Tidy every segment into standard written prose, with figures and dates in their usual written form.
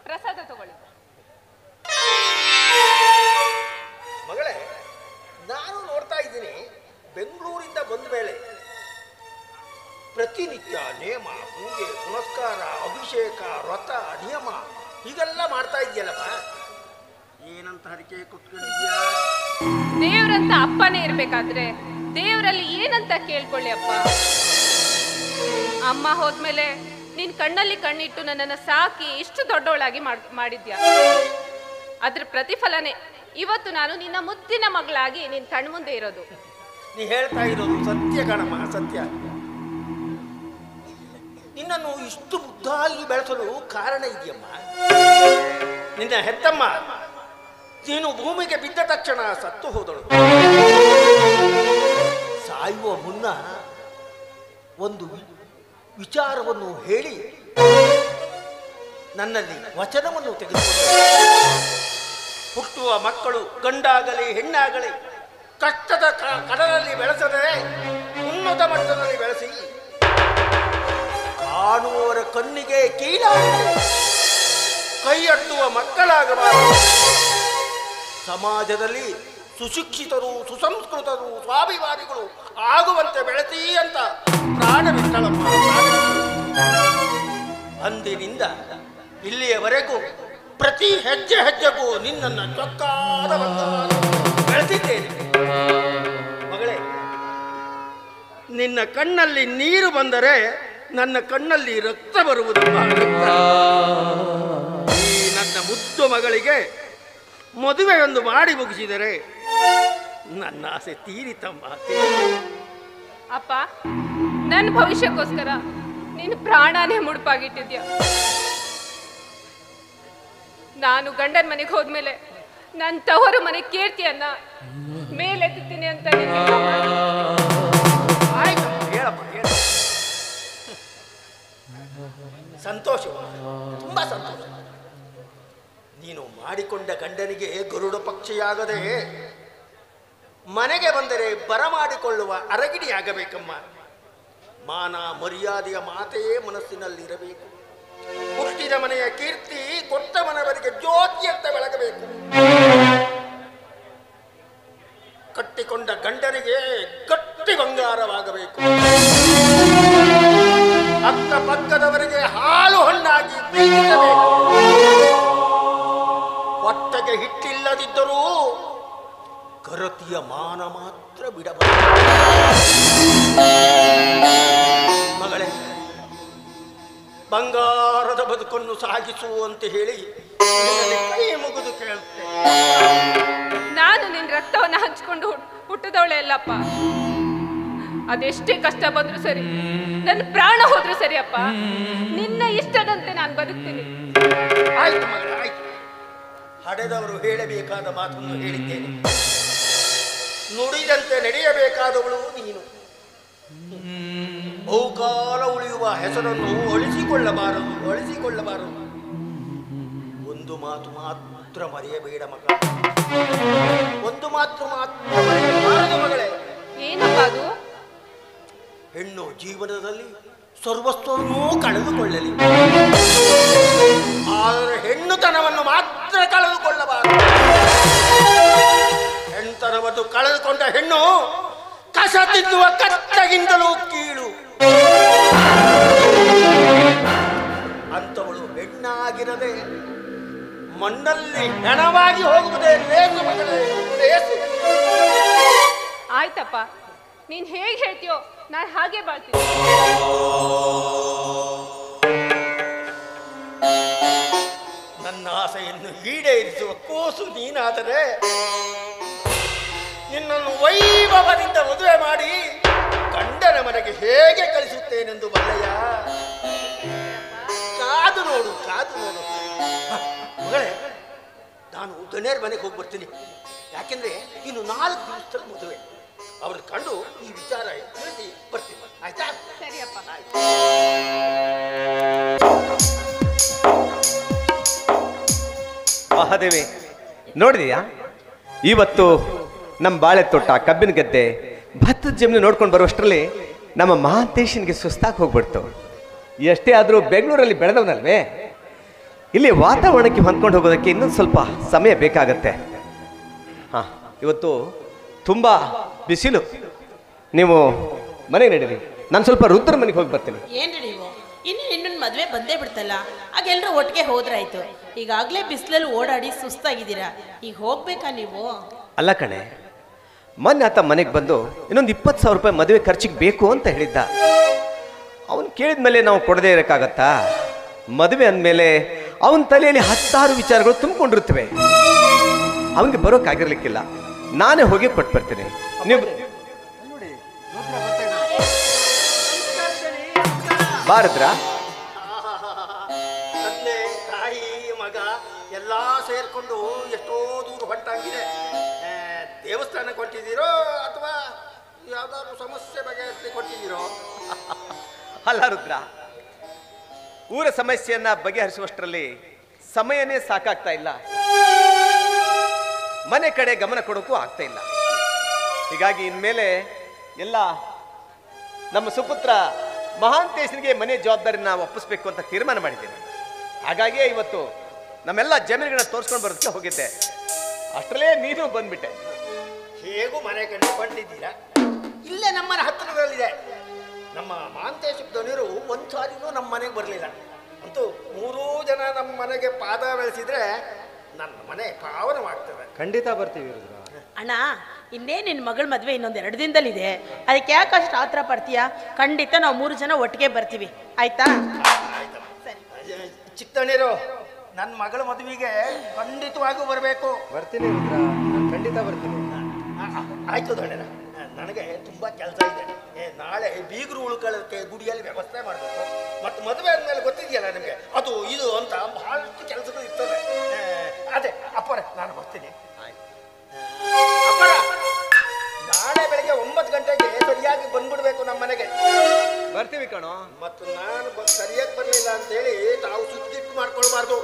ಪ್ರಸಾದ ತಗೊಳ್ಳಿ. ಮಗಳೇ, ನಾನು ನೋಡ್ತಾ ಇದ್ದೀನಿ, ಬೆಂಗಳೂರಿಂದ ಬಂದ ಮೇಲೆ ಪ್ರತಿನಿತ್ಯ ನೇಮ, ಪೂಜೆ, ಪುನಸ್ಕಾರ, ಅಭಿಷೇಕ, ವ್ರತ, ನಿಯಮ ಹೀಗೆಲ್ಲ ಮಾಡ್ತಾ ಇದೆಯಲ್ಲಮ್ಮ. ಏನಂತ ಹರಕೆ ಕೊಟ್ಕೊಂಡಿದ್ಯಾ? ದೇವ್ರಂತ ಅಪ್ಪನೇ ಇರ್ಬೇಕಾದ್ರೆ ದೇವರಲ್ಲಿ ಏನಂತ ಕೇಳ್ಕೊಳ್ಳಿ ಅಪ್ಪ. ಅಮ್ಮ ಹೋದ್ಮೇಲೆ ನಿನ್ ಕಣ್ಣಲ್ಲಿ ಕಣ್ಣಿಟ್ಟು ನನ್ನನ್ನು ಸಾಕಿ ಇಷ್ಟು ದೊಡ್ಡವಳಾಗಿ ಮಾಡಿದ್ಯಾ. ಅದ್ರ ಪ್ರತಿಫಲನೇ ಇವತ್ತು ನಾನು ನಿನ್ನ ಮುದ್ದಿನ ಮಗಳಾಗಿ ನಿನ್ ಕಣ್ಮುಂದೆ ಇರೋದು. ನೀ ಹೇಳ್ತಾ ಇರೋದು ಸತ್ಯ ಕಣಮ್ಮ, ಸತ್ಯ. ನಿನ್ನನ್ನು ಇಷ್ಟು ಮುದ್ದಾಗಿ ಬೆಳೆಸಲು ಕಾರಣ ಇದೆಯಮ್ಮ. ನಿನ್ನ ಹೆತ್ತಮ್ಮ ನೀನು ಭೂಮಿಗೆ ಬಿದ್ದ ತಕ್ಷಣ ಸತ್ತು ಹೋದಳು. ಸಾಯುವ ಮುನ್ನ ಒಂದು ವಿಚಾರವನ್ನು ಹೇಳಿ ನನ್ನಲ್ಲಿ ವಚನವನ್ನು ತೆಗೆದುಕೊಂಡು, ಹುಟ್ಟುವ ಮಕ್ಕಳು ಗಂಡಾಗಲಿ ಹೆಣ್ಣಾಗಲಿ ಕಷ್ಟದ ಕಡಲಲ್ಲಿ ಬೆಳೆಸದೆ ಉನ್ನತ ಮಟ್ಟದಲ್ಲಿ ಬೆಳೆಸಿ ಕಾಣುವವರ ಕಣ್ಣಿಗೆ ಕೀಳಾಗಿ ಕೈ ಅಟ್ಟುವ ಮಕ್ಕಳಾಗಬಾರದು. ಸಮಾಜದಲ್ಲಿ ಸುಶಿಕ್ಷಿತರು, ಸುಸಂಸ್ಕೃತರು, ಸ್ವಾಭಿಮಾನಿಗಳು ಆಗುವಂತೆ ಬೆಳೆಸಿ ಅಂತ ಪ್ರಾಣ ಬಿಟ್ಟಳಮ್ಮ. ಅಂದಿನಿಂದ ಇಲ್ಲಿಯವರೆಗೂ ಪ್ರತಿ ಹೆಜ್ಜೆ ಹೆಜ್ಜೆಗೂ ನಿನ್ನನ್ನು ಚೊಕ್ಕಾದ ಬೆಳೆಸಿದ್ದೇನೆ. ಮಗಳೇ, ನಿನ್ನ ಕಣ್ಣಲ್ಲಿ ನೀರು ಬಂದರೆ ನನ್ನ ಕಣ್ಣಲ್ಲಿ ರಕ್ತ ಬರುವುದಮ್ಮ. ಈ ನನ್ನ ಮುದ್ದು ಮಗಳಿಗೆ ಮದುವೆಯೊಂದು ಮಾಡಿ ಮುಗಿಸಿದರೆ ನನ್ನ ಆಸೆ ತೀರಿತಮ್ಮ. ಅಪ್ಪ, ನನ್ನ ಭವಿಷ್ಯಕ್ಕೋಸ್ಕರ ನೀನು ಪ್ರಾಣನೇ ಮುಡುಪಾಗಿಟ್ಟಿದ್ಯಾ. ನಾನು ಗಂಡನ ಮನೆಗೆ ಹೋದ್ಮೇಲೆ ನನ್ನ ತವರು ಮನೆ ಕೀರ್ತಿಯನ್ನ ಮೇಲೆತ್ತೀನಿ ಅಂತ ಹೇಳಮ್ಮ, ಹೇಳ. ಸಂತೋಷ, ತುಂಬಾ ಸಂತೋಷ. ನೀನು ಮಾಡಿಕೊಂಡ ಗಂಡನಿಗೆ ಗರುಡ ಪಕ್ಷಿಯಾಗದೆ ಮನೆಗೆ ಬಂದರೆ ಬರಮಾಡಿಕೊಳ್ಳುವ ಅರಗಿಣಿಯಾಗಬೇಕಮ್ಮ. ಮಾನ ಮರ್ಯಾದೆಯ ಮಾತೆಯೇ ಮನಸ್ಸಿನಲ್ಲಿರಬೇಕು. ಹುಟ್ಟಿದ ಮನೆಯ ಕೀರ್ತಿ ಕೊಟ್ಟ ಮನೆಯವರಿಗೆ ಜ್ಯೋತಿ ಅಂತ ಬೆಳಗಬೇಕು. ಕಟ್ಟಿಕೊಂಡ ಗಂಡನಿಗೆ ಗಟ್ಟಿ ಬಂಗಾರವಾಗಬೇಕು. ಅಕ್ಕಪಕ್ಕದವರಿಗೆ ಹಾಲು ಹಣ್ಣಾಗಿ ಬೀಸಬೇಕು. ಹೊಟ್ಟೆಗೆ ಹಿಟ್ಟಿಲ್ಲದಿದ್ದರೂ ಕರತಿಯ ಮಾನ ಮಾತ್ರ ಬಿಡಬಾರದು. ಮಗಳೇ, ಬಂಗಾರದ ಬದುಕನ್ನು ಸಾಗಿಸುವಂತೆ ಹೇಳಿ ಕೈ ಮುಗಿದು ಕೇಳುತ್ತೆ. ನಾನು ನಿನ್ನ ರಕ್ತವನ್ನು ಹಂಚಿಕೊಂಡು ಹುಟ್ಟಿದವಳೆ ಅಲ್ಲಪ್ಪ. ಅದೆಷ್ಟೇ ಕಷ್ಟ ಬಂದ್ರು ಸರಿ, ನನ್ನ ಪ್ರಾಣ ಹೋದ್ರು ಸರಿ ಅಪ್ಪ, ನಿನ್ನ ಇಷ್ಟದಂತೆ ನಾನು ಬದುಕ್ತೀನಿ. ಆಯ್ತು ಮಗಳ, ಆಯ್ತು. ಹಡೆದವರು ಹೇಳಬೇಕಾದ ಮಾತನ್ನು ಹೇಳಿದ್ದೇನೆ. ನುಡಿದಂತೆ ನಡೆಯಬೇಕಾದವಳು ನೀನು. ಬಹುಕಾಲ ಉಳಿಯುವ ಹೆಸರನ್ನು ಅಳಿಸಿಕೊಳ್ಳಬಾರದು. ಒಂದು ಮಾತು ಮಾತ್ರ ಮರೆಯಬೇಡ ಮಗ. ಒಂದು ಮಾತು ಮಾತ್ರ ಮರೆಯಬಾರದು ಮಗಳೇ. ಏನಪ್ಪ ಅದು? ಹೆಣ್ಣು ಜೀವನದಲ್ಲಿ ಸರ್ವಸ್ವವನ್ನೂ ಕಳೆದುಕೊಳ್ಳಲಿ, ಆದರೆ ಹೆಣ್ಣುತನವನ್ನು ಮಾತ್ರ ಕಳೆದುಕೊಳ್ಳಬಾರದು. ಹೆಣ್ತನವನ್ನು ಕಳೆದುಕೊಂಡ ಹೆಣ್ಣು ಕಸ ತಿನ್ನುವ ಕತ್ತಗಿಂತಲೂ ಕೀಳು. ಅಂತವಳು ಹೆಣ್ಣಾಗಿರದೆ ಮಣ್ಣಲ್ಲಿ ಹೆಣವಾಗಿ ಹೋಗುವುದೇ ಲೇಸು ಮಗಳೇ, ಲೇಸು. ಆಯ್ತಪ್ಪ, ನೀನ್ ಹೇಗೆ ಹೇಳ್ತೀಯೋ ನಾನು ಹಾಗೆ ಬಾಳ್ತೀನಿ. ನನ್ನ ಆಸೆಯನ್ನು ಈಡೇರಿಸುವ ಕೂಸು ನೀನಾದರೆ ನಿನ್ನನ್ನು ವೈಭವದಿಂದ ಮದುವೆ ಮಾಡಿ ಗಂಡನ ಮನೆಗೆ ಹೇಗೆ ಕಳಿಸುತ್ತೇನೆಂದು ಬಲ್ಲಯ್ಯ. ಕಾದು ನೋಡು, ಕಾದು ನೋಡು. ಮಗಳೇ, ನಾನು ಗಣ್ಯರ ಮನೆಗೆ ಹೋಗಿ ಬರ್ತೀನಿ. ಯಾಕೆಂದ್ರೆ ಇನ್ನು 4 ದಿವಸದಲ್ಲಿ ಮದುವೆ. ಅವ್ರನ್ನ ಕಂಡು ಈ ವಿಚಾರ ತಿಳಿಸಿ ಬರ್ತೀನಿ. ಆಯ್ತಾ? ಸರಿಯಪ್ಪ. ಮಹಾದೇವಿ, ನೋಡಿದೀಯಾ ಇವತ್ತು ನಮ್ಮ ಬಾಳೆ ತೋಟ, ಕಬ್ಬಿನ ಗದ್ದೆ, ಭತ್ತದ ಜಮೀನು ನೋಡ್ಕೊಂಡು ಬರುವಷ್ಟರಲ್ಲಿ ನಮ್ಮ ಮಹಾಂತೇಶನಿಗೆ ಸುಸ್ತಾಗಿ ಹೋಗ್ಬಿಡ್ತು. ಎಷ್ಟೇ ಆದರೂ ಬೆಂಗಳೂರಲ್ಲಿ ಬೆಳೆದವನಲ್ವೇ, ಇಲ್ಲಿ ವಾತಾವರಣಕ್ಕೆ ಹೊಂದ್ಕೊಂಡು ಹೋಗೋದಕ್ಕೆ ಇನ್ನೊಂದು ಸ್ವಲ್ಪ ಸಮಯ ಬೇಕಾಗತ್ತೆ. ಹಾಂ, ಇವತ್ತು ತುಂಬ ಬಿಸಿಲು. ನೀವು ಮನೆಗೆ ನಡೀರಿ, ನಾನು ಸ್ವಲ್ಪ ರುದ್ರ ಮನೆಗೆ ಹೋಗಿ ಬರ್ತೀನಿ. ಏನ್ರಿ ನೀವು ಇನ್ನೊಂದು ಮದುವೆ ಬಂದೇ ಬಿಡ್ತಲ್ಲ, ಆಗ ಎಲ್ಲರೂ ಒಟ್ಟಿಗೆ ಹೋದ್ರಾಯ್ತು. ಈಗಾಗಲೇ ಬಿಸಿಲಲ್ಲಿ ಓಡಾಡಿ ಸುಸ್ತಾಗಿದ್ದೀರಾ, ಈಗ ಹೋಗ್ಬೇಕಾ ನೀವು? ಅಲ್ಲ ಕಣೆ, ಮೊನ್ನೆ ಆತ ಮನೆಗೆ ಬಂದು ಇನ್ನೊಂದು 20,000 ರೂಪಾಯಿ ಮದುವೆ ಖರ್ಚಿಗೆ ಬೇಕು ಅಂತ ಹೇಳಿದ್ದ. ಅವನು ಕೇಳಿದ ಮೇಲೆ ನಾವು ಕೊಡದೇ ಇರೋಕ್ಕಾಗತ್ತಾ? ಮದುವೆ ಅಂದಮೇಲೆ ಅವನ ತಲೆಯಲ್ಲಿ 10,000 ವಿಚಾರಗಳು ತುಂಬಿಕೊಂಡಿರುತ್ತವೆ. ಅವನಿಗೆ ಬರೋಕ್ಕಾಗಿರ್ಲಿಕ್ಕಿಲ್ಲ, ನಾನೇ ಹೋಗಿ ಕೊಟ್ಟು ಬರ್ತೀನಿ. ನೀವು ಬಾರದ್ರಾ? ತಂದೆ ತಾಯಿ ಮಗ ಎಲ್ಲ ಸೇರ್ಕೊಂಡು ಎಷ್ಟೋ ದೂರ ಹೊಂಟಾಗಿದೆ. ದೇವಸ್ಥಾನಕ್ಕೆ ಹೊಂಟಿದ್ದೀರೋ ಅಥವಾ ಯಾವ್ದಾದ್ರು ಸಮಸ್ಯೆ ಬಗೆಹರಿಸಿ ಕೊಟ್ಟಿದ್ದೀರೋ? ಅಲ್ಲ ರುದ್ರ, ಊರ ಸಮಸ್ಯೆಯನ್ನ ಬಗೆಹರಿಸುವಷ್ಟರಲ್ಲಿ ಸಮಯನೇ ಸಾಕಾಗ್ತಾ ಇಲ್ಲ, ಮನೆ ಕಡೆ ಗಮನ ಕೊಡೋಕ್ಕೂ ಆಗ್ತಾ ಇಲ್ಲ. ಹೀಗಾಗಿ ಇನ್ಮೇಲೆ ಎಲ್ಲ ನಮ್ಮ ಸುಪುತ್ರ ಮಹಾಂತೇಶನಿಗೆ ಮನೆ ಜವಾಬ್ದಾರಿನ ಒಪ್ಪಿಸ್ಬೇಕು ಅಂತ ತೀರ್ಮಾನ ಮಾಡಿದ್ದೇನೆ. ಹಾಗಾಗಿಯೇ ಇವತ್ತು ನಮ್ಮೆಲ್ಲ ಜಮೀನುಗಳನ್ನ ತೋರಿಸ್ಕೊಂಡು ಬರೋದಕ್ಕೆ ಹೋಗಿದ್ದೆ. ಅಷ್ಟರಲ್ಲೇ ನೀನು ಬಂದ್ಬಿಟ್ಟೆ. ಹೇಗೂ ಮನೆ ಕಡೆ ಬಂದಿದ್ದೀರಾ? ಇಲ್ಲೇ ನಮ್ಮನೆ ಹತ್ತಿರದಲ್ಲಿದೆ. ನಮ್ಮ ಮಹಾಂತೇಶ ಧ್ವನಿರು ಒಂದು ಸಾರಿನೂ ನಮ್ಮ ಮನೆಗೆ ಬರಲಿಲ್ಲ. ಅಂತೂ 3 ಜನ ನಮ್ಮ ಮನೆಗೆ ಪಾದ ಬೆಳೆಸಿದ್ರೆ ನನ್ನ ಮನೆ ಪಾವನವಾಗ್ತದೆ. ಖಂಡಿತ ಬರ್ತೀವಿ ರುದ್ರ. ಅಣ್ಣ, ಇನ್ನೇ ನಿನ್ನ ಮಗಳ ಮದುವೆ ಇನ್ನೊಂದು 2 ದಿನದಲ್ಲಿದೆ, ಅದಕ್ಕೆ ಯಾಕೆ ಅಷ್ಟು ಆತರ ಪಡ್ತೀಯಾ? ಖಂಡಿತ ನಾವು 3 ಜನ ಒಟ್ಟಿಗೆ ಬರ್ತೀವಿ, ಆಯ್ತಾ? ಚಿಕ್ಕಣ್ಣೀರು, ನನ್ನ ಮಗಳ ಮದುವೆಗೆ ಖಂಡಿತವಾಗೂ ಬರಬೇಕು. ಬರ್ತೀನಿ ರುದ್ರ, ನಾನು ಖಂಡಿತ ಬರ್ತೀನಿ. ಆಯ್ತು ದೊಡ್ಡರ, ನನಗೆ ತುಂಬಾ ಕೆಲಸ ಇದೆ. ನಾಳೆ ಬೀಗರು ಉಳ್ಕೊಳ್ಳೋಕ್ಕೆ ಗುಡಿಯಲ್ಲಿ ವ್ಯವಸ್ಥೆ ಮಾಡಬೇಕು. ಮತ್ತು ಮದುವೆ ಆದ್ಮೇಲೆ ಗೊತ್ತಿದೆಯಲ್ಲ ನಿಮಗೆ, ಅದು ಇದು ಅಂತ ಬಹಳಷ್ಟು ಕೆಲಸಗಳು ಇರ್ತವೆ. ಅದೇ ಅಪ್ಪರ, ನಾನು ಬರ್ತೀನಿ. ಅಪ್ಪರ, ನಾಳೆ ಬೆಳಗ್ಗೆ 9 ಗಂಟೆಗೆ ಸರಿಯಾಗಿ ಬಂದ್ಬಿಡ್ಬೇಕು ನಮ್ಮ ಮನೆಗೆ. ಬರ್ತೀವಿ ಕಣೋ. ಮತ್ತು ನಾನು ಸರಿಯಾಗಿ ಬರಲಿಲ್ಲ ಅಂತೇಳಿ ತಾವು ಸುತ್ತಿಟ್ಟು ಮಾಡ್ಕೊಳ್ಬಾರ್ದು.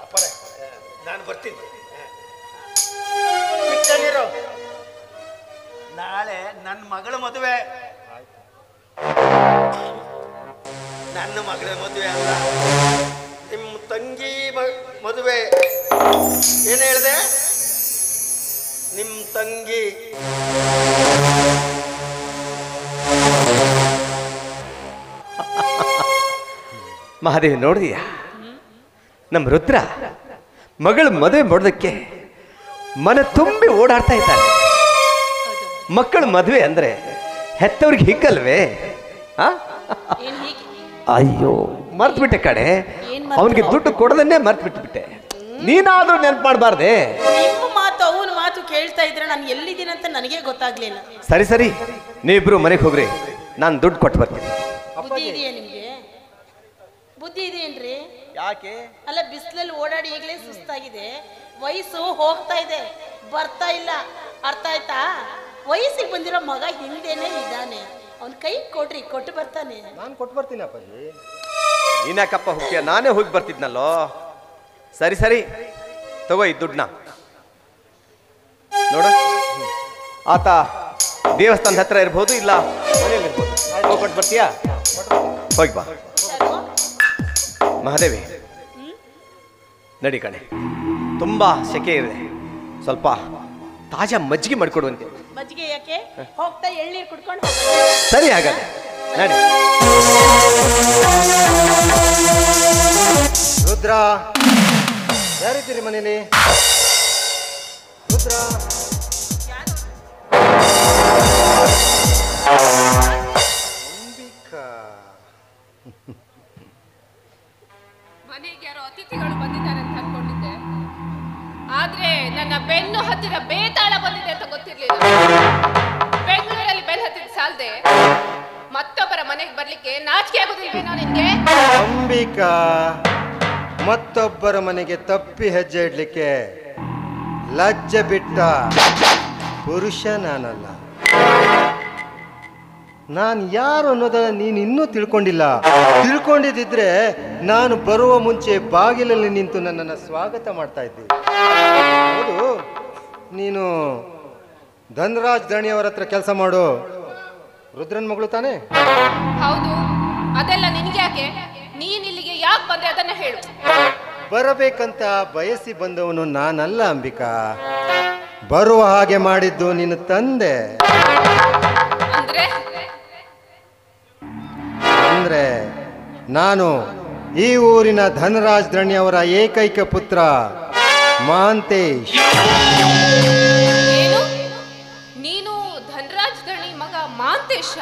ಅಪ್ಪರ, ನಾನು ಬರ್ತೀನಿ. ಚಿಕ್ಕನೀರು, ನಾಳೆ ನನ್ನ ಮಗಳ ಮದುವೆ. ನನ್ನ ಮಗಳ ಮದುವೆ ಅಲ್ಲ, ನಿಮ್ಮ ತಂಗಿ ಮದುವೆ. ಏನು ಹೇಳಿದೆ? ನಿಮ್ಮ ತಂಗಿ. ಮಹಾದೇವಿ, ನೋಡಿದೀಯಾ ನಮ್ಮ ರುದ್ರ ಮಗಳ ಮದುವೆ ಮಾಡೋದಕ್ಕೆ ಮನ ತುಂಬಿ ಓಡಾಡ್ತಾ ಇದ್ದಾರೆ. ಮಕ್ಕಳ ಮದುವೆ ಅಂದ್ರೆ ಹೆತ್ತವ್ರಿಗೆ ಹಿಕ್ಕಲ್ವೇ? ಅಯ್ಯೋ, ಮರ್ತ್ಬಿಟ್ಟೆ ಕಡೆ. ಅವನಿಗೆ ದುಡ್ಡು ಕೊಡದನ್ನೇ ಮರ್ತ್ಬಿಟ್ಬಿಟ್ಟೆ. ನೀನಾದ್ರೂ ನೆನ್ಪು ಮಾಡಬಾರ್ದೆ? ನಿಮ್ಮ ಮಾತು ಅವನ ಮಾತು ಕೇಳ್ತಾ ಇದ್ರೆ ನಾನು ಎಲ್ಲಿದ್ದೀನಂತ ನನಗೆ ಗೊತ್ತಾಗ್ಲಿಲ್ಲ. ಸರಿ ಸರಿ, ನೀವಿಬ್ರು ಮನೆಗೆ ಹೋಗ್ರಿ, ನಾನು ದುಡ್ಡು ಕೊಟ್ಟು ಬರ್ತೀನಿ. ಬುದ್ಧಿ ಇದೆಯಾ ನಿಮ್ಗೆ? ಬುದ್ಧಿ ಇದೆಯೇನ್ರಿ? ಯಾಕೆ? ಅಲ್ಲ, ಬಿಸಿಲಲ್ಲಿ ಓಡಾಡಿ ಈಗಲೇ ಸುಸ್ತಾಗಿದೆ, ವಯಸ್ಸು ಹೋಗ್ತಾ ಇದೆ, ಬರ್ತಾ ಇಲ್ಲ, ಅರ್ಥ ಆಯ್ತಾ? ವಯಸ್ಸಿಗೆ ಬಂದಿರೋ ಮಗ ಹಿಂದೆನೆ ಇದ್ದಾನೆ, ಅವನ ಕೈ ಕೊಡ್ರಿ, ಕೊಟ್ಟು ಬರ್ತಾನೆ. ನಾನು ಕೊಟ್ಟು ಬರ್ತೀನಿ ಅಪ್ಪಾಜಿ. ನೀನ್ಯಾಕಪ್ಪ ಹೋಗ್ತೀಯ? ನಾನೇ ಹೋಗಿ ಬರ್ತಿದ್ನಲ್ಲೋ. ಸರಿ ಸರಿ, ತಗೋ ಈ ದುಡ್ಡನ್ನ. ನೋಡು, ಆತ ದೇವಸ್ಥಾನದ ಹತ್ರ ಇರ್ಬೋದು, ಇಲ್ಲ ಮನೇಲಿ ಇರ್ಬೋದು. ಹೋಗ್ಕೊಟ್ಟು ಬರ್ತೀಯಾ? ಹೋಗಿ ಬಾ. ಮಹಾದೇವಿ, ನಡಿ ಕಣೆ, ತುಂಬಾ ಸೆಕೆ ಇದೆ, ಸ್ವಲ್ಪ ತಾಜಾ ಮಜ್ಜಿಗೆ ಮಾಡಿಕೊಡುವಂತೆ. ಮಜ್ಜಿಗೆ ಯಾಕೆ? ಹೋಗ್ತಾ ಎಳ್ನೀರು ಕುಡ್ಕೊಂಡು ಸರಿ, ಹಾಗಾದ್ರೆ ನಡಿ. ರುದ್ರ, ಯಾರಿದ್ದೀರಿ ಮನೇಲಿ? ರುದ್ರ, ಅಂಬಿಕಾ. ಮನೆಗೆ ಯಾರೋ ಅತಿಥಿಗಳು ಬಂದಿದ್ದಾರೆ ಅಂತ ಅನ್ಕೊಂಡಿದ್ದೆ, ಆದ್ರೆ ನನ್ನ ಬೆನ್ನು ಹತ್ತಿರ ಬೇತಾಳ ಬಂದಿದೆ ಅಂತ ಗೊತ್ತಿರ್ಲಿಲ್ಲ. ಬೆಂಗಳೂರಲ್ಲಿ ಬೆನ್ನು ಹತ್ತಿದ ಸಾಲದೆ ಮತ್ತೊಬ್ಬರ ಮನೆಗೆ ಬರ್ಲಿಕ್ಕೆ ನಾಚಿಕೆ ಆಗೋದಿಲ್ವೇನೋ ನಿನ್ಗೆ? ಅಂಬಿಕಾ, ಮತ್ತೊಬ್ಬರ ಮನೆಗೆ ತಪ್ಪಿ ಹೆಜ್ಜೆ ಇಡ್ಲಿಕ್ಕೆ ಲಜ್ಜೆ ಬಿಟ್ಟ ಪುರುಷ ನಾನಲ್ಲ. ನಾನು ಯಾರು ಅನ್ನೋದನ್ನ ನೀನು ಇನ್ನೂ ತಿಳ್ಕೊಂಡಿಲ್ಲ. ತಿಳ್ಕೊಂಡಿದ್ದಿದ್ರೆ ನಾನು ಬರುವ ಮುಂಚೆ ಬಾಗಿಲಲ್ಲಿ ನಿಂತು ನನ್ನನ್ನು ಸ್ವಾಗತ ಮಾಡ್ತಾ ಇದ್ದೆ. ಹೌದು, ನೀನು ಧನರಾಜ್ ದಣಿಯವರ ಹತ್ರ ಕೆಲಸ ಮಾಡು, ರುದ್ರನ್ ಮಗಳು ತಾನೇ? ಹೌದು, ಅದೆಲ್ಲ ನಿನ್ಗೆ ಯಾಕೆ? ನೀನ್ ಇಲ್ಲಿಗೆ ಯಾಕೆ ಯಾಕೆ ಬಂದೆ ಅದನ್ನ ಹೇಳು. ಬರಬೇಕಂತ ಬಯಸಿ ಬಂದವನು ನಾನಲ್ಲ ಅಂಬಿಕಾ. ಬರುವ ಹಾಗೆ ಮಾಡಿದ್ದು ನಿನ್ನ ತಂದೆ. ಅಂದ್ರೆ ನಾನು ಈ ಊರಿನ ಧನರಾಜ್ ದಣಿಯವರ ಏಕೈಕ ಪುತ್ರ ಮಹಾಂತೇಶ್. ನೀನು ಧನರಾಜ್ ದಣಿ ಮಗ ಮಹಾಂತೇಶ?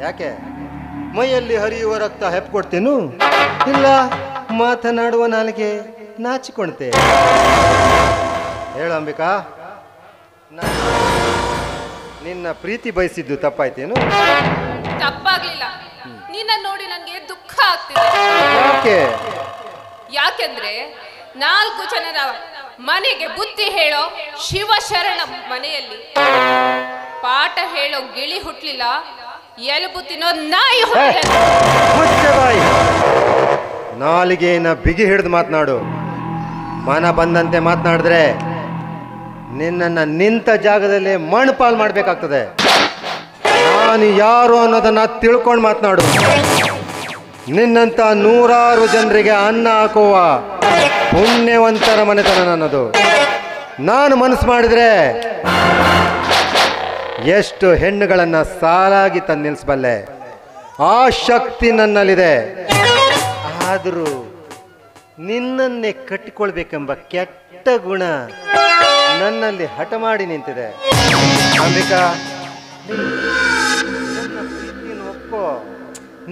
ಯಾಕೆ ಮೈಯಲ್ಲಿ ಹರಿಯುವ ರಕ್ತ ಹೆಪ್ಕೊಡ್ತೇನು? ಇಲ್ಲ ಮಾತನಾಡುವ ನಾಲಿಗೆ ನಾಚಿಕೊಳ್ತೆ. ಹೇಳು ಅಂಬಿಕಾ, ನಿನ್ನ ಪ್ರೀತಿ ಬಯಸಿದ್ದು ತಪ್ಪಾಯ್ತೇನು? ತಪ್ಪಾಗ್ಲಿಲ್ಲ. ನಿನ್ನ ನೋಡಿ ನನಗೆ ದುಃಖ ಆಗ್ತಿದೆ. ಯಾಕೆ? ಯಾಕೆಂದ್ರೆ 4 ಜನರ ಮನೆಗೆ ಬುದ್ಧಿ ಹೇಳೋ ಶಿವಶರಣ ಮನೆಯಲ್ಲಿ ಪಾಠ ಹೇಳೋ ಗಿಳಿ ಹುಟ್ಲಿಲ್ಲ, ಎಲುಬು ತಿನ್ನೋ ನಾಯಿ ಹುಟ್ಟಿದೆ. ನಾಲಿಗೆನ ಬಿಗಿ ಹಿಡಿದು ಮಾತನಾಡು. ಮನ ಬಂದಂತೆ ಮಾತನಾಡಿದ್ರೆ ನಿನ್ನನ್ನು ನಿಂತ ಜಾಗದಲ್ಲೇ ಮಣ್ಣುಪಾಲು ಮಾಡಬೇಕಾಗ್ತದೆ. ನಾನು ಯಾರು ಅನ್ನೋದನ್ನ ತಿಳ್ಕೊಂಡು ಮಾತನಾಡು. ನಿನ್ನಂತ 100 ಜನರಿಗೆ ಅನ್ನ ಹಾಕುವ ಪುಣ್ಯವಂತರ ಮನೆತನ ನನ್ನದು. ನಾನು ಮನಸ್ಸು ಮಾಡಿದ್ರೆ ಎಷ್ಟು ಹೆಣ್ಣುಗಳನ್ನು ಸಾಲಾಗಿ ತಂದು ನಿಲ್ಲಿಸಬಲ್ಲೆ. ಆ ಶಕ್ತಿ ನನ್ನಲ್ಲಿದೆ. ಆದರೂ ನಿನ್ನನ್ನೇ ಕಟ್ಟಿಕೊಳ್ಬೇಕೆಂಬ ಕೆಟ್ಟ ಗುಣ ನನ್ನಲ್ಲಿ ಹಠ ಮಾಡಿ ನಿಂತಿದೆ. ಅಂಬಿಕಾ, ನನ್ನ ಪ್ರೀತಿಯನ್ನು ಒಪ್ಪೋ.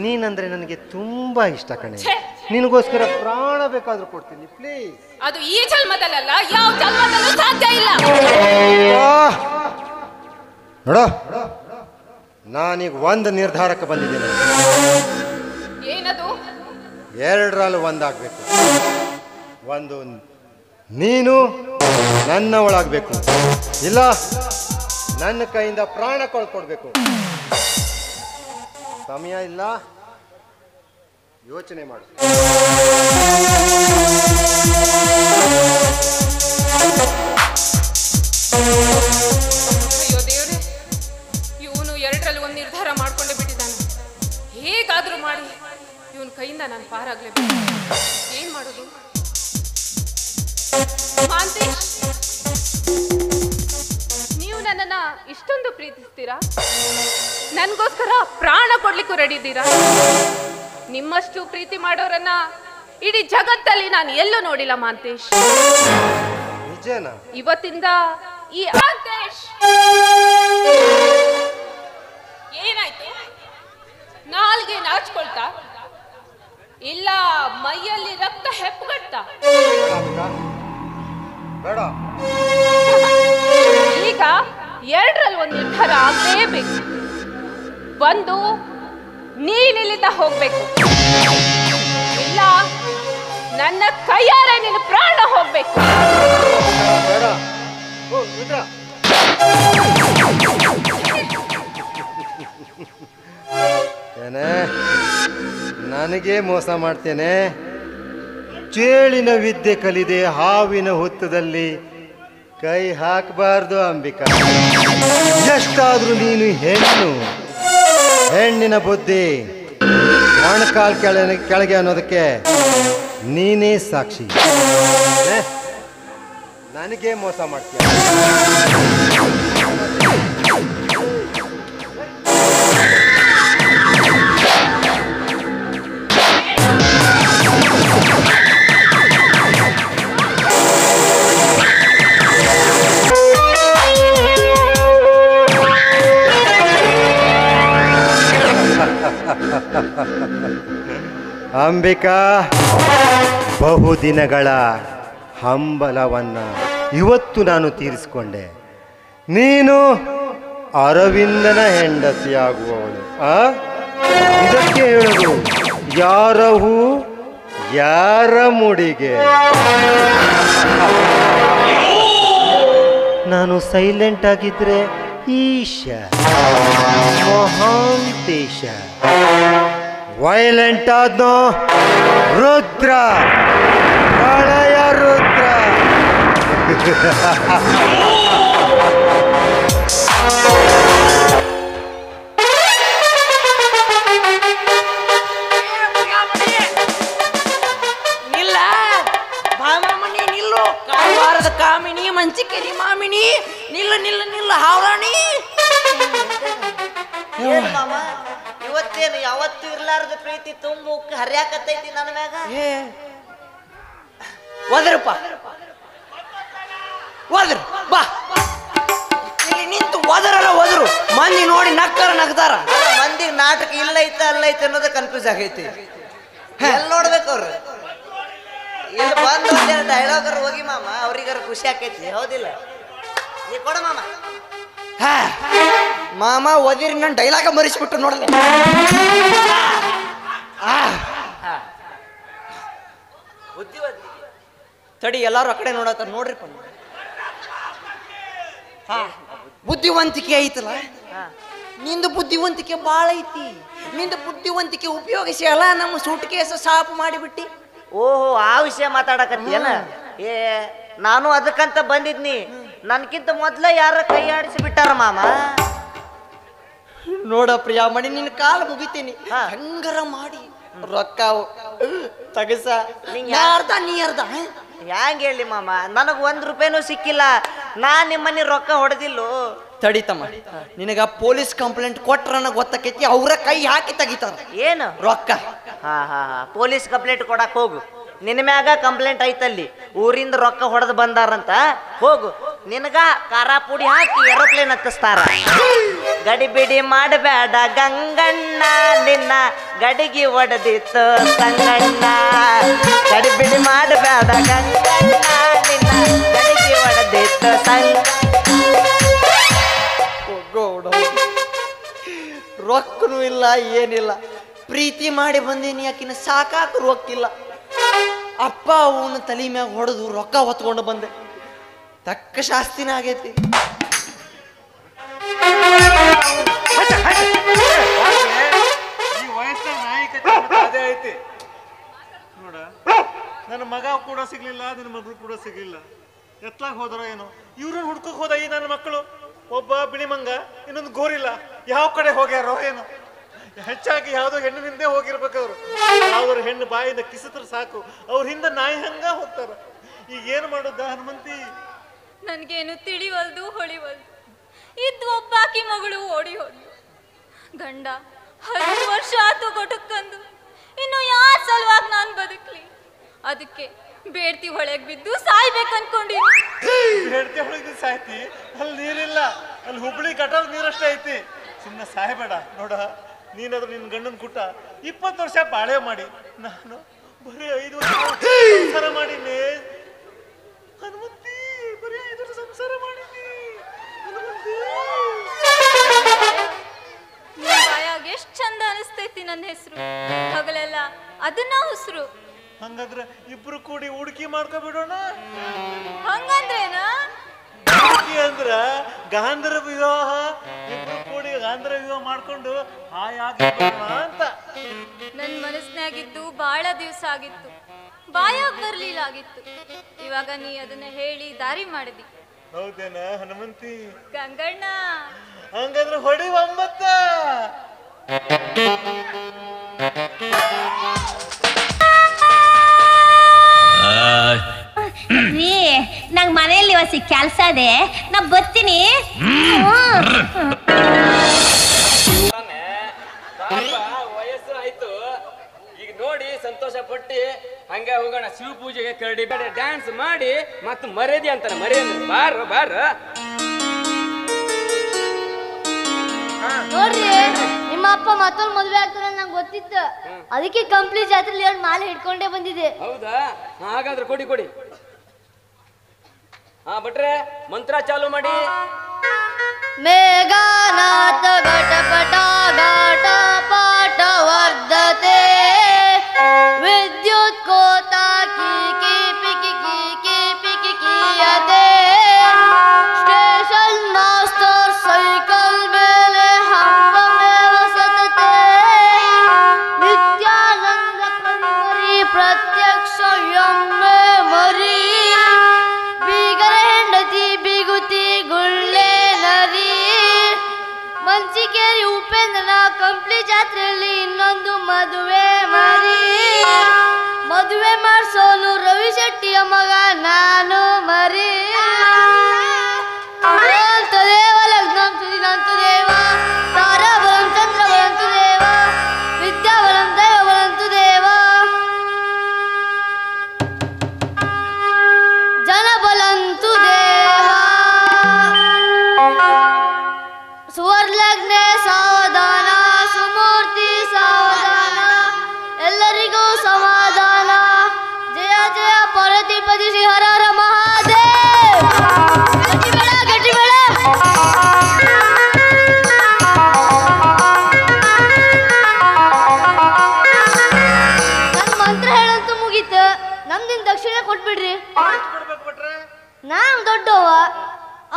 ನೀನಂದ್ರೆ ನನಗೆ ತುಂಬಾ ಇಷ್ಟ ಕಣೆ. ನಿನಗೋಸ್ಕರ ಪ್ರಾಣ ಬೇಕಾದ್ರೂ ಕೊಡ್ತೀನಿ, ಪ್ಲೀಸ್. ಅದು ಈ ಜನ್ಮದಲ್ಲ, ಯಾವ ಜನ್ಮದಲ್ಲೂ ಸಾಧ್ಯ ಇಲ್ಲ. ನೋಡೋ, ನಾನೀಗ ಒಂದು ನಿರ್ಧಾರಕ್ಕೆ ಬಂದಿದ್ದೇನೆ. ಏನದು? 2ರಲ್ಲಿ ಒಂದಾಗಬೇಕು. ಒಂದು ನೀನು ನನ್ನ ಒಳಗಬೇಕು, ಇಲ್ಲ ನನ್ನ ಕೈಯಿಂದ ಪ್ರಾಣ ಕಳ್ಕೊಡ್ಬೇಕು. ಸಮಯ ಇಲ್ಲ, ಯೋಚನೆ ಮಾಡು. ಅಯ್ಯೋ ದೇವ್ರೆ, ಇವನು 2ರಲ್ಲಿ ಒಂದು ನಿರ್ಧಾರ ಮಾಡ್ಕೊಂಡೇ ಬಿಟ್ಟಿದ್ದಾನೆ. ಹೇಗಾದ್ರೂ ಮಾಡಿ ಇವನ್ ಕೈಯಿಂದ ನಾನು ಪಾರಾಗ್ಲೇಬೇಕು. ಏನ್ ಮಾಡೋದು? ಮಹಾಂತೇಶ್, ನೀವು ನನ್ನನ್ನ ಇಷ್ಟೊಂದು ಪ್ರೀತಿಸ್ತೀರಾ? ನನ್ಗೋಸ್ಕರ ಪ್ರಾಣ ಕೊಡ್ಲಿಕ್ಕೂ ರೆಡಿ ಇದ್ದೀರಾ? ನಿಮ್ಮಷ್ಟು ಪ್ರೀತಿ ಮಾಡೋರನ್ನ ಇಡೀ ಜಗತ್ತಲ್ಲಿ ನಾನು ಎಲ್ಲೂ ನೋಡಿಲ್ಲ ಮಹಾಂತೇಶ್. ನಿಜನಾ? ಇವತ್ತಿಂದ ಈ ಮಹಾಂತೇಶ್ ಏನಾಯ್ತು? ನಾಲ್ಗೆ ನಾಚ್ಕೊಳ್ತಾ ಇಲ್ಲ ಮೈಯಲ್ಲಿ ರಕ್ತ ಹೆಪ್ಪುಗಟ್ತಾ? ಬೇಡ. ಈಗ 2ರಲ್ಲಿ ಒಂದು ನಿರ್ಧಾರ ಆಗಲೇಬೇಕು. ಒಂದು, ನೀನಿಲ್ಲಿಂದ ಹೋಗ್ಬೇಕು, ಇಲ್ಲ ನನ್ನ ಕೈಯಾರೆ ನಿನ್ನ ಪ್ರಾಣ ಹೋಗ್ಬೇಕು. ಬೇಡ. ಏನೇ ನನಗೆ ಮೋಸ ಮಾಡ್ತೇನೆ? ಚೇಳಿನ ವಿದ್ಯೆ ಕಲಿದೆ ಹಾವಿನ ಹುತ್ತದಲ್ಲಿ ಕೈ ಹಾಕಬಾರ್ದು ಅಂಬಿಕಾ. ಎಷ್ಟಾದ್ರೂ ನೀನು ಹೆಣ್ಣು. ಹೆಣ್ಣಿನ ಬುದ್ಧಿ ಮೊಣಕಾಲ್ ಕೆಳಗೆ ಅನ್ನೋದಕ್ಕೆ ನೀನೇ ಸಾಕ್ಷಿ. ನನಗೆ ಮೋಸ ಮಾಡ್ತೀಯ? ಅಂಬಿಕಾ, ಬಹುದಿನಗಳ ಹಂಬಲವನ್ನ ಇವತ್ತು ನಾನು ತೀರಿಸಿಕೊಂಡೆ. ನೀನು ಅರವಿಂದನ ಹೆಂಡತಿಯಾಗುವವಳು. ಇದಕ್ಕೆ ಹೇಳೋದು ಯಾರ ಹೂ ಯಾರ ಮುಡಿಗೆ. ನಾನು ಸೈಲೆಂಟ್ ಆಗಿದ್ರೆ ಈಶ ಮಹಾಂತೇಶ, ವೈಲೆಂಟ್ ಆದ್ನೋ ರುದ್ರ, ಪ್ರಳಯ ರುದ್ರ. ಮಂಜಿಕೇರಿ ಮಾಮಿನಿ ನಿಲ್ಲ ನಿಲ್ಲ ನಿಲ್ಲ ಹಾವರಾಣಿ. ಏನು ಮಾಮ ಇವತ್ತೇನು ಯಾವತ್ತು ಇರ್ಲಾರ್ದ ಪ್ರೀತಿ ತುಂಬು ಹರಿಯಾಕತ್ತೈತಿ ನನ್ನ ಮ್ಯಾಗ. ಒದರಪ್ಪ ಒದರು ಬಾ ಇಲ್ಲಿ ನಿಂತು ಒದರು ಮಂದಿ ನೋಡಿ ನಕ್ಕರ ನಗ್ತಾರ. ಮಂದಿಗೆ ನಾಟಕ ಇಲ್ಲ ಐತೆ ಅಲ್ಲ ಐತೆ ಅನ್ನೋದೇ ಕನ್ಫ್ಯೂಸ್ ಆಗೈತಿ. ಎಲ್ಲಿ ನೋಡ್ಬೇಕು ಅವ್ರು ಇಲ್ಲಿ ಬಂದು ಡೈಲಾಗರ್ ಹೋಗಿ ಮಾಮ ಅವ್ರಿಗಾರ ಖುಷಿ ಆಕೈತಿ ಹೌದಿಲ್ಲ? ನೀ ಕೊಡ ಮಾಮ. ಮಾಮ ಒದಿರಿ ನನ್ನ ಡೈಲಾಗ ಮರಿಸ್ಬಿಟ್ಟು ನೋಡಲೆ. ತಡಿ ಎಲ್ಲಾರು ಆ ಕಡೆ ನೋಡತ್ತಾರ ನೋಡ್ರಿಪ್ಪ. ಬುದ್ಧಿವಂತಿಕೆ ಐತಲ್ಲ, ನಿಂದು ಬುದ್ಧಿವಂತಿಕೆ ಬಾಳ ಐತಿ. ನಿಂದು ಬುದ್ಧಿವಂತಿಕೆ ಉಪಯೋಗಿಸಿ ಅಲ್ಲ ನಮ್ಮ ಸೂಟ್ ಕೇಸ ಸಾಫ್ ಮಾಡಿಬಿಟ್ಟಿ. ಓಹೋ ಆ ವಿಷಯ ಮಾತಾಡಕತ್ತೀಯನ? ಏ ನಾನು ಅದಕ್ಕಂತ ಬಂದಿದ್ನಿ. ನನ್ಕಿಂತ ಮೊದ್ಲ ಯಾರ ಕೈ ಆಡಿಸಿ ಬಿಟ್ಟಾರ ಮಾಮ. ನೋಡ ಪ್ರಿಯಾಮಣಿ ನಿನ್ನ ಕಾಲು ಮುಗಿತೀನಿ, ಹಂಗಾರ ಮಾಡಿ ರೊಕ್ಕ ತಗಸ. ಅರ್ಧ ನೀ ಅರ್ಧ. ಹ್ಯಾಂಗ ಹೇಳಿ ಮಾಮ, ನನಗ್ 1 ರೂಪಾಯಿನೂ ಸಿಕ್ಕಿಲ್ಲ. ನಿಮ್ಮನೆ ರೊಕ್ಕ ಹೊಡೆದಿಲ್ಲೋ. ತಡಿತಮ್ಮ, ನಿನಗ ಪೊಲೀಸ್ ಕಂಪ್ಲೇಂಟ್ ಕೊಟ್ರನ ಗೊತ್ತಾಕೈತಿ, ಅವ್ರ ಕೈ ಹಾಕಿ ತೆಗಿತಾರ. ಏನು ರೊಕ್ಕ? ಹಾ ಪೊಲೀಸ್ ಕಂಪ್ಲೇಂಟ್ ಕೊಡಕ್ ಹೋಗು. ನಿನ್ನ ಮ್ಯಾಗ ಕಂಪ್ಲೇಂಟ್ ಐತಲ್ಲಿ, ಊರಿಂದ ರೊಕ್ಕ ಹೊಡೆದು ಬಂದಾರಂತ. ಹೋಗು, ನಿನಗ ಖಾರ ಪುಡಿ ಹಾಕಿ ಏರೋಪ್ಲೇನ್ ಹತ್ತಿಸ್ತಾರ. ಗಡಿಬಿಡಿ ಮಾಡಬೇಡ ಗಂಗಣ್ಣ, ನಿನ್ನ ಗಡಿಗೆ ಒಡೆದಿತ್ತು ಸಂಗಣ್ಣ. ಗಡಿಬಿಡಿ ಮಾಡಬೇಡ ಗಂಗಣ್ಣ, ನಿನ್ನ ಗಡಿಗೆ ಒಡೆದಿತ್ತು ರೊಕ್ಕನೂ ಇಲ್ಲ ಏನಿಲ್ಲ, ಪ್ರೀತಿ ಮಾಡಿ ಬಂದೀನಿ, ಆಕಿನ ಸಾಕಾಕ ರೊಕ್ಕಿಲ್ಲ. ಅಪ್ಪ ಅವನ ತಲೆ ಮ್ಯಾಗ ಹೊಡೆದು ರೊಕ್ಕ ಹೊತ್ಕೊಂಡು ಬಂದೆ, ತಕ್ಕ ಶಾಸ್ತಿನ ಆಗೈತಿ. ಈ ವಯಸ್ಸಿನ ನಾಯಿಕತೆ ಅದೇ ಐತಿ ನೋಡ. ನನ್ನ ಮಗ ಕೂಡ ಸಿಗ್ಲಿಲ್ಲ, ನನ್ನ ಮಗಳು ಕೂಡ ಸಿಗ್ಲಿಲ್ಲ. ಎತ್ಲಾಗ ಹೋದರೋ ಏನೋ, ಇವ್ರನ್ನ ಹುಡ್ಕೋಕ್ ಹೋದ ಈ ನನ್ನ ಮಕ್ಕಳು. ಒಬ್ಬ ಬಿಳಿಮಂಗ, ಇನ್ನೊಂದು ಗೋರಿಲ್ಲ. ಯಾವ ಕಡೆ ಹೋಗ್ಯಾರೋ ಏನೋ. ಹೆಚ್ಚಾಗಿ ಯಾವುದೋ ಹೆಣ್ಣಿನಿಂದೇ ಹೋಗಿರ್ಬೇಕವ್ರು. ಯಾವ್ದಾರು ಹೆಣ್ಣು ಬಾಯಿಂದ ಕಿಸಿದ್ರೆ ಸಾಕು, ಅವ್ರ ಹಿಂದೆ ನಾಯಿ ಹಂಗ ಹೋಗ್ತಾರ. ಈಗ ಏನು ಮಾಡೋದ ಹನುಮಂತಿ? ನನ್ಗೇನು ತಿಳಿವಲ್ದು ಹೊಳಿವಲ್ದು. ಇದ್ದು ಒಬ್ಬಾಕಿ ಮಗಳು ಓಡಿ ಹೋದ್ಲು. ಗಂಡ 10 ವರ್ಷ ಆತು ಗೊಟಕ್ಕಂದು. ಇನ್ನು ಯಾರ ಸಲುವಾಗಿ ನಾನು ಬದುಕ್ಲಿ? ಅದಕ್ಕೆ ಬೇಡ್ತಿ ಹೊಳೆಗ್ ಬಿದ್ದು ಸಾಯ್ಬೇಕನ್ಕೊಂಡಿನಿ. ಬೇಡ್ತಿ ಹೊಳೆಗ್ ಸಾಯ್ತಿ? ಅಲ್ಲಿ ನೀರಿಲ್ಲ, ಅಲ್ಲಿ ಹುಬ್ಳಿ ಗಟಾರ ನೀರಷ್ಟೇ ಐತಿ. ಸುಮ್ಮನೆ ಸಾಯ್ಬೇಡ ನೋಡ. ನೀನಾದ್ರೂ ನಿನ್ನ ಗಂಡನ ಕುಟ 20 ವರ್ಷ ಬಾಳೆ ಮಾಡಿ, ನಾನು ಬರೀ 5 ವರ್ಷ ಸಂಸಾರ ಮಾಡೀನಿ ಹನುಮಂತಿ. ಬರೀ 5 ವರ್ಷ ಸಂಸಾರ ಮಾಡೀನಿ ಹನುಮಂತಿ. ನಿನ್ ಬಾಯಾಗ ಎಷ್ಟ್ ಚಂದ ಅನಿಸ್ತೈತಿ ನನ್ನ ಹೆಸರು. ಹಗಲೆಲ್ಲ ಅದನ್ನ ಉಸಿರು. ಹಂಗಂದ್ರೆ ಇಬ್ರು ಕೂಡಿ ಹುಡುಕಿ ಮಾಡ್ಕೊಬಿಡೋಣ. ಹಂಗಂದ್ರೇನ? ಹುಡುಕಿ ಅಂದ್ರ ಗಾಂಧರ್ವ ವಿವಾಹ. ಇಬ್ರು ಕೂಡಿ ಗಾಂಧರ್ವ ವಿವಾಹ ಮಾಡ್ಕೊಂಡು ಹಾಯಾಗಿ ಅಂತ. ನನ್ ಮನಸ್ನಾಗಿದ್ದು ಬಾಳ ದಿವ್ಸ ಆಗಿತ್ತು, ಬಾಯಾಗ ಬರ್ಲಿಲ್ಲ ಆಗಿತ್ತು. ಇವಾಗ ನೀ ಅದನ್ನ ಹೇಳಿ ದಾರಿ ಮಾಡಿದಿ. ಹೌದೇನ ಹನುಮಂತಿ? ಗಂಗಣ್ಣ ಹಂಗಂದ್ರೆ ಹೊಡಿ ಒಂಬತ್ತ. ರೀ ನಂಗೆ ಮನೆಯಲ್ಲಿ ಹೊಸಿ ಕೆಲಸ ಇದೆ, ನಾ ಬರ್ತೀನಿ. ವಯಸ್ಸು ಆಯ್ತು, ಈಗ ನೋಡಿ ಸಂತೋಷ ಪಟ್ಟಿ ಹಂಗೆ ಹೋಗೋಣ. ಶಿವ ಪೂಜೆಗೆ ಕರಡಿ ಬೇಡ ಡ್ಯಾನ್ಸ್ ಮಾಡಿ ಮತ್ತು ಮರ್ಯಾದೆ ಅಂತಾನೆ. ಮರ್ಯಾದೆ ಬಾರ ಬಾರ. ನೋಡ್ರಿ, ನಿಮ್ಮ ಅಪ್ಪ ಮತ್ತೊಂದು ಮದುವೆ ಆಗ್ತಾರೆ ನಂಗೆ ಗೊತ್ತಿತ್ತು. ಅದಕ್ಕೆ ಕಂಪ್ಲೀಟ್ ಜಾತ್ರೆಲಿ 2 ಮಾಲೆ ಹಿಡ್ಕೊಂಡೇ ಬಂದಿದೆ. ಹೌದಾ? ಹಾಗಾದ್ರೆ ಕೊಡಿ ಕೊಡಿ. ಹಾ ಭಟ್ರೆ, ಮಂತ್ರ ಚಾಲು ಮಾಡಿ. ಮೇಘನಾಥ ಘಟಪಟ ಘಟ ಪಾಠ ವರ್ಧತೆ ವಿದ್ಯುತ್ ಕೋತ ಕಿ ಪಿಕಿ ಕಿಯತೆ ಸ್ಟೇಷನ್ ಮಾಸ್ಟರ್ ಸೈಕಲ್ ಮೇಲೆ ಹಂಬಮೇವ ಸತತೆ ನಿತ್ಯಾನಂದ ಪರಿಮರಿ ಪ್ರತ್ಯಕ್ಷ ಎಮ್ಮೆ ಮರಿ ಬೀಗರ ಹೆಂಡತಿ ಬಿಗುತಿ ಗುಳ್ಳೆ ನರಿ ಮಂಚಿಕೇರಿ ಉಪೇಂದ್ರನ ಕಂಪ್ಲಿ ಜಾತ್ರೆಯಲ್ಲಿ ಇನ್ನೊಂದು ಮದುವೆ ಮರಿ. ಮದುವೆ ಮಾಡಿಸೋನು ರವಿ ಶೆಟ್ಟಿಯ ಮಗ ನಾನು ಮರಿ. ನಮ್ದಿನ್ ದಕ್ಷಿಣ ಕೊಟ್ಬಿಡ್ರಿ. ಕೊಡ್ಬೇಕು ಬಿಟ್ರೆ ನಾನ್ ದೊಡ್ಡವ,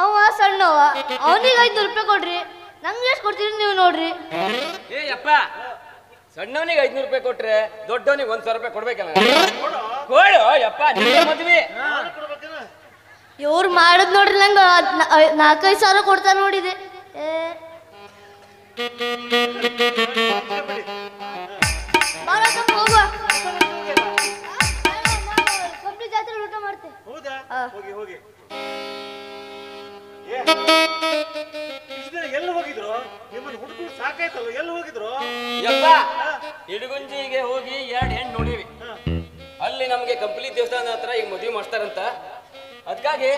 ಅವ ಸಣ್ಣವ, ಅವನಿಗೆ 500 ರೂಪಾಯಿ ಕೊಡ್ರಿ. ನಂಗೆ ಎಷ್ಟು ಕೊಡ್ತೀರಿ ನೀವು ನೋಡ್ರಿ. ಏ ಯಪ್ಪ, ಸಣ್ಣವನಿಗೆ 500 ರೂಪಾಯಿ ಕೊಟ್ರೆ ದೊಡ್ಡವನಿಗೆ 1,000 ರೂಪಾಯಿ ಕೊಡ್ಬೇಕಲ್ಲ. ಕೊಡು ಯಪ್ಪ, ನಿನ್ನ ಮದ್ವೆ. ಇವ್ರು ಮಾಡೋದ್ ನೋಡ್ರಿ, ನಂಗೆ 4-5 ಸಾವಿರ ಕೊಡ್ತಾರ ನೋಡಿದೆ. ಹೋಗುವ ಕಂಪ್ನಿ ಜಾತ್ರೆ ಊಟ ಮಾಡ್ತೆ. ಹೌದಾ? ಹೋಗಿ ಹೋಗಿ. ಎಲ್ಲಿ ಹೋಗಿದ್ರು? ನಿಮ್ಮನ್ನ ಹುಡುಗರು ಸಾಕಾಯ್ತಲ್ಲ, ಎಲ್ಲಿ ಹೋಗಿದ್ರು? ಯಪ್ಪ, ಇಡಗುಂಜಿಗೆ ಹೋಗಿ 2 ಹೆಣ್ಣು ನೋಡಿವಿ. ಅಲ್ಲಿ ನಮಗೆ ಕಂಪ್ಲಿ ದೇವಸ್ಥಾನ ಹತ್ರ ಈಗ ಮದುವೆ ಮಾಡ್ತಾರಂತ. ಅದಕ್ಕಾಗಿ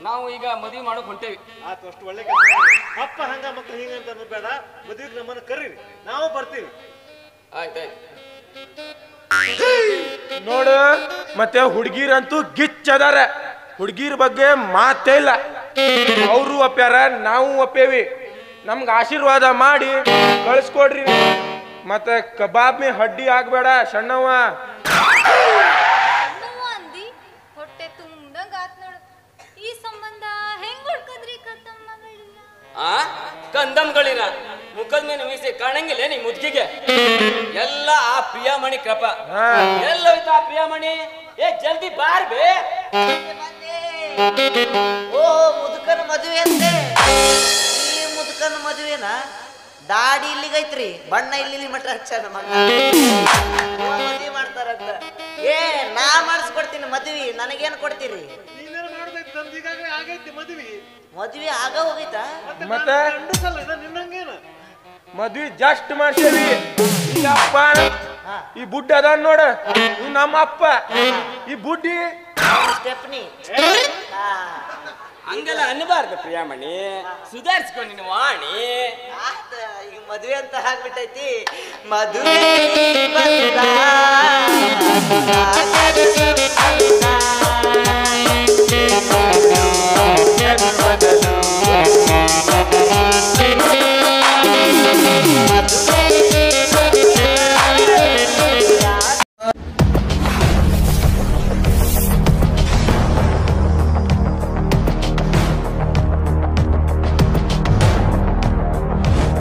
ನಾವು ಈಗ ಮದುವೆ ಮಾಡೋಕ್ ಹೊಂಟೇವಿ. ಆತು, ಅಷ್ಟು ಒಳ್ಳೆ ಕೆಲಸ. ಅಪ್ಪ ಹಂಗ ಮಕ್ಕಳು ಹಿಂಗ ಅಂತ ಬೇಡ, ಮದುವೆಗೆ ನಮ್ಮನ್ನ ಕರೀರಿ, ನಾವು ಬರ್ತೀವಿ. ಆಯ್ತಾಯ್ತು. ನೋಡು, ಮತ್ತೆ ಹುಡುಗಿರಂತೂ ಗಿಚ್ಚದಾರ. ಹುಡುಗಿರ ಬಗ್ಗೆ ಮಾತೇ ಇಲ್ಲ. ಅವರು ಒಪ್ಪ್ಯಾರ, ನಾವು ಒಪ್ಪೇವಿ. ನಮ್ಗೆ ಆಶೀರ್ವಾದ ಮಾಡಿ ಕಳಿಸ್ಕೊಡ್ರಿ. ಮತ್ತೆ ಕಬಾಬ್ ಮೇ ಹಡ್ಡಿ ಆಗ್ಬೇಡ ಸಣ್ಣವ. ಅಂದಿ ಹೊಟ್ಟೆ ತುಂಬ್ದಂಗ ಆತ್ ನೋಡು. ಈ ಸಂಬಂಧ ಹೆಂಗ್ ಹುಡ್ಕದ್ರಿ ಕತ್ತಮ್ಮಗಳಿಲ್ಲ? ಕಂದಮ್ಗಳಿನ ಮುಖದ ಮೇಲೆ ಮೀಸೆ ಕಾಣಂಗಿಲ್ಲ ನೀ ಮುದ್ಗಿಗೆ. ಎಲ್ಲ ಆ ಪ್ರಿಯಾಮಣಿ ಕೃಪ. ಎಲ್ಲೋಯ್ತು ಆ ಪ್ರಿಯಾಮಣಿ? ಏ ಜಲ್ದಿ ಬಾರ್ಬೇ. ಓ ಮುದುಕನ ಮದುವೆ ಅಂತೆ. ಈ ಮುದುಕನ ಮದುವೆನ ದಾಡಿ ಇಲ್ಲಿಗೈತ್ರಿ, ಬಣ್ಣ ಇಲ್ಲಿ ಮಟ್ಟ ಹಚ್ಚಾನ ಮಗ. ಮದುವೆ ಮಾಡ್ತಾರಂತ. ಏ ನಾ ಮಾಡಿಸ್ಕೊಡ್ತೀನಿ ಮದ್ವಿ, ನನಗೇನು ಕೊಡ್ತೀರಿ? ನೀನೇನು ಮಾಡ್ಬೇಕು? ನಮ್ದು ಈಗಾಗಲೇ ಆಗೈತಿ ಮದುವೆ. ಮದ್ವೆ ಆಗ ಹೋಗೈತಾ? ಮತ್ತೆ ನಿನ್ನಂಗೇನು ಮದ್ವಿ ಜಸ್ಟ್ ಮಾಡ್ಸೇವಿ. ಈ ಅಪ್ಪ, ಈ ಬುಡ್ಡ ಅದ ನೋಡ, ಇವ್ ನಮ್ಮ ಅಪ್ಪ. ಈ ಬುಡ್ಡಿ ಸ್ಟೆಪ್ನಿ. ಹಂಗೆಲ್ಲ ಅನ್ನಬಾರ್ದು ಪ್ರಿಯಾಮಣಿ, ಸುಧಾರಿಸ್ಕೊಂಡು ನಿನ್ನ ವಾಣಿ. ಈಗ ಮದುವೆ ಅಂತ ಆಗ್ಬಿಟ್ಟೈತಿ. ಮದುವೆ